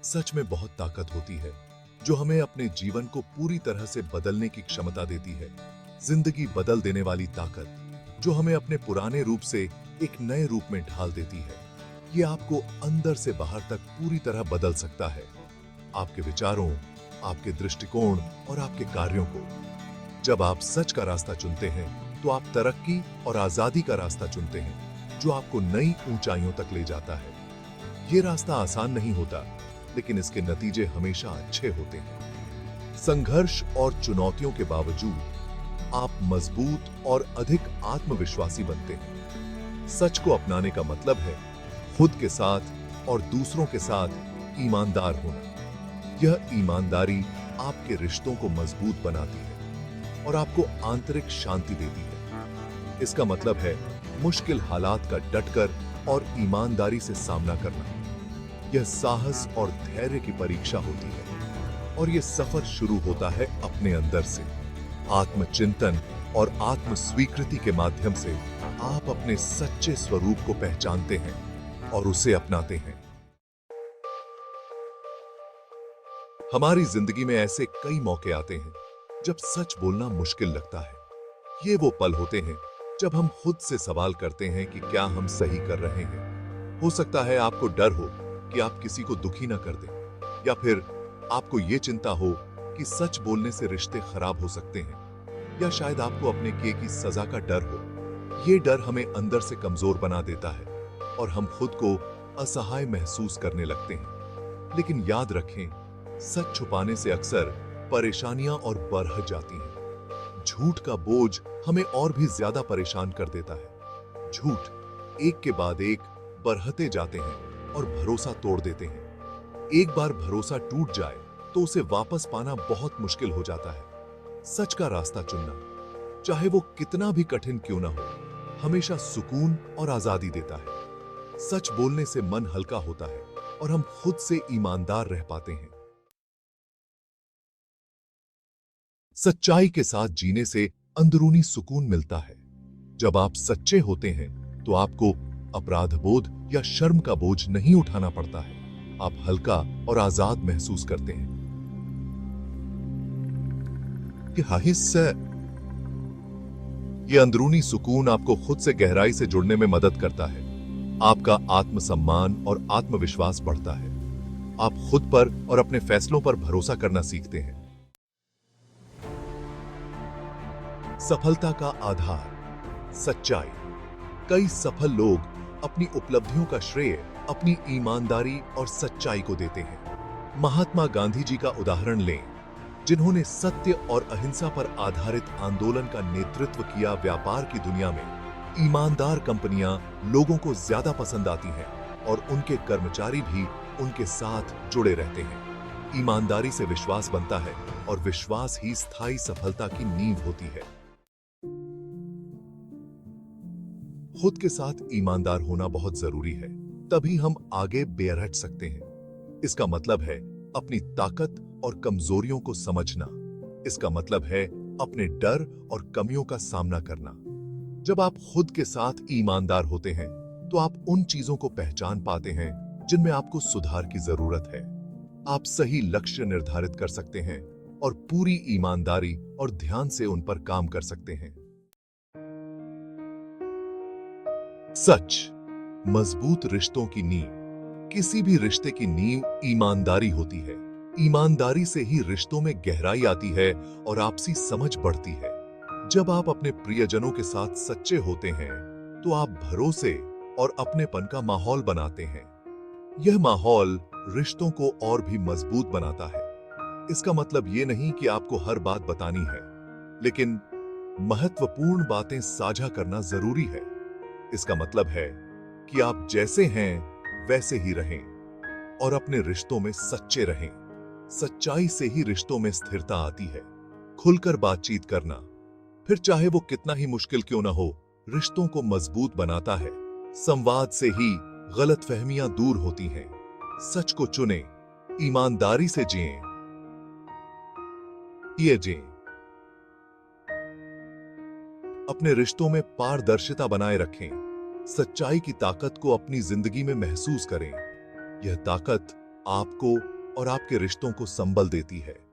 सच में बहुत ताकत होती है जो हमें अपने जीवन को पूरी तरह से बदलने की क्षमता देती है। जिंदगी बदल देने वाली ताकत जो हमें अपने पुराने रूप से एक नए रूप में ढाल देती है। ये आपको अंदर से बाहर तक पूरी तरह बदल सकता है, आपके विचारों, आपके दृष्टिकोण और आपके कार्यों को। जब आप सच का रास्ता चुनते हैं तो आप तरक्की और आजादी का रास्ता चुनते हैं जो आपको नई ऊंचाइयों तक ले जाता है। ये रास्ता आसान नहीं होता, लेकिन इसके नतीजे हमेशा अच्छे होते हैं। संघर्ष और चुनौतियों के बावजूद आप मजबूत और अधिक आत्मविश्वासी बनते हैं। सच को अपनाने का मतलब है खुद के साथ और दूसरों के साथ ईमानदार होना। यह ईमानदारी आपके रिश्तों को मजबूत बनाती है और आपको आंतरिक शांति देती है। इसका मतलब है मुश्किल हालात का डटकर और ईमानदारी से सामना करना। यह साहस और धैर्य की परीक्षा होती है और यह सफर शुरू होता है अपने अंदर से। आत्मचिंतन और आत्म स्वीकृति के माध्यम से आप अपने सच्चे स्वरूप को पहचानते हैं और उसे अपनाते हैं। हमारी जिंदगी में ऐसे कई मौके आते हैं जब सच बोलना मुश्किल लगता है। ये वो पल होते हैं जब हम खुद से सवाल करते हैं कि क्या हम सही कर रहे हैं। हो सकता है आपको डर हो कि आप किसी को दुखी ना कर दें, या फिर आपको ये चिंता हो कि सच बोलने से रिश्ते खराब हो सकते हैं, या शायद आपको अपने किए की सजा का डर हो। ये डर हमें अंदर से कमजोर बना देता है और हम खुद को असहाय महसूस करने लगते हैं। लेकिन याद रखें, सच छुपाने से अक्सर परेशानियां और बढ़ जाती हैं। झूठ का बोझ हमें और भी ज्यादा परेशान कर देता है। झूठ एक के बाद एक बढ़ते जाते हैं और भरोसा तोड़ देते हैं। एक बार भरोसा टूट जाए तो उसे वापस पाना बहुत मुश्किल हो जाता है। सच का रास्ता चुनना, चाहे वो कितना भी कठिन क्यों ना हो, हमेशा सुकून और आजादी देता है। सच बोलने से मन हल्का होता है और हम खुद से ईमानदार रह पाते हैं। सच्चाई के साथ जीने से अंदरूनी सुकून मिलता है। जब आप सच्चे होते हैं तो आपको अपराध बोध या शर्म का बोझ नहीं उठाना पड़ता है। आप हल्का और आजाद महसूस करते हैं। ये अंदरूनी सुकून आपको खुद से गहराई से जुड़ने में मदद करता है। आपका आत्मसम्मान और आत्मविश्वास बढ़ता है। आप खुद पर और अपने फैसलों पर भरोसा करना सीखते हैं। सफलता का आधार सच्चाई। कई सफल लोग अपनी उपलब्धियों का श्रेय अपनी ईमानदारी और सच्चाई को देते हैं। महात्मा गांधी जी का उदाहरण लें, जिन्होंने सत्य और अहिंसा पर आधारित आंदोलन का नेतृत्व किया। व्यापार की दुनिया में ईमानदार कंपनियां लोगों को ज्यादा पसंद आती हैं और उनके कर्मचारी भी उनके साथ जुड़े रहते हैं। ईमानदारी से विश्वास बनता है और विश्वास ही स्थायी सफलता की नींव होती है। खुद के साथ ईमानदार होना बहुत जरूरी है, तभी हम आगे बढ़ सकते हैं। इसका मतलब है अपनी ताकत और कमजोरियों को समझना। इसका मतलब है अपने डर और कमियों का सामना करना। जब आप खुद के साथ ईमानदार होते हैं तो आप उन चीजों को पहचान पाते हैं जिनमें आपको सुधार की जरूरत है। आप सही लक्ष्य निर्धारित कर सकते हैं और पूरी ईमानदारी और ध्यान से उन पर काम कर सकते हैं। सच मजबूत रिश्तों की नींव। किसी भी रिश्ते की नींव ईमानदारी होती है। ईमानदारी से ही रिश्तों में गहराई आती है और आपसी समझ बढ़ती है। जब आप अपने प्रियजनों के साथ सच्चे होते हैं तो आप भरोसे और अपनेपन का माहौल बनाते हैं। यह माहौल रिश्तों को और भी मजबूत बनाता है। इसका मतलब ये नहीं कि आपको हर बात बतानी है, लेकिन महत्वपूर्ण बातें साझा करना जरूरी है। इसका मतलब है कि आप जैसे हैं वैसे ही रहें और अपने रिश्तों में सच्चे रहें। सच्चाई से ही रिश्तों में स्थिरता आती है। खुलकर बातचीत करना, फिर चाहे वो कितना ही मुश्किल क्यों ना हो, रिश्तों को मजबूत बनाता है। संवाद से ही गलतफहमियां दूर होती हैं। सच को चुनें, ईमानदारी से जिएं। अपने रिश्तों में पारदर्शिता बनाए रखें। सच्चाई की ताकत को अपनी जिंदगी में महसूस करें। यह ताकत आपको और आपके रिश्तों को संबल देती है।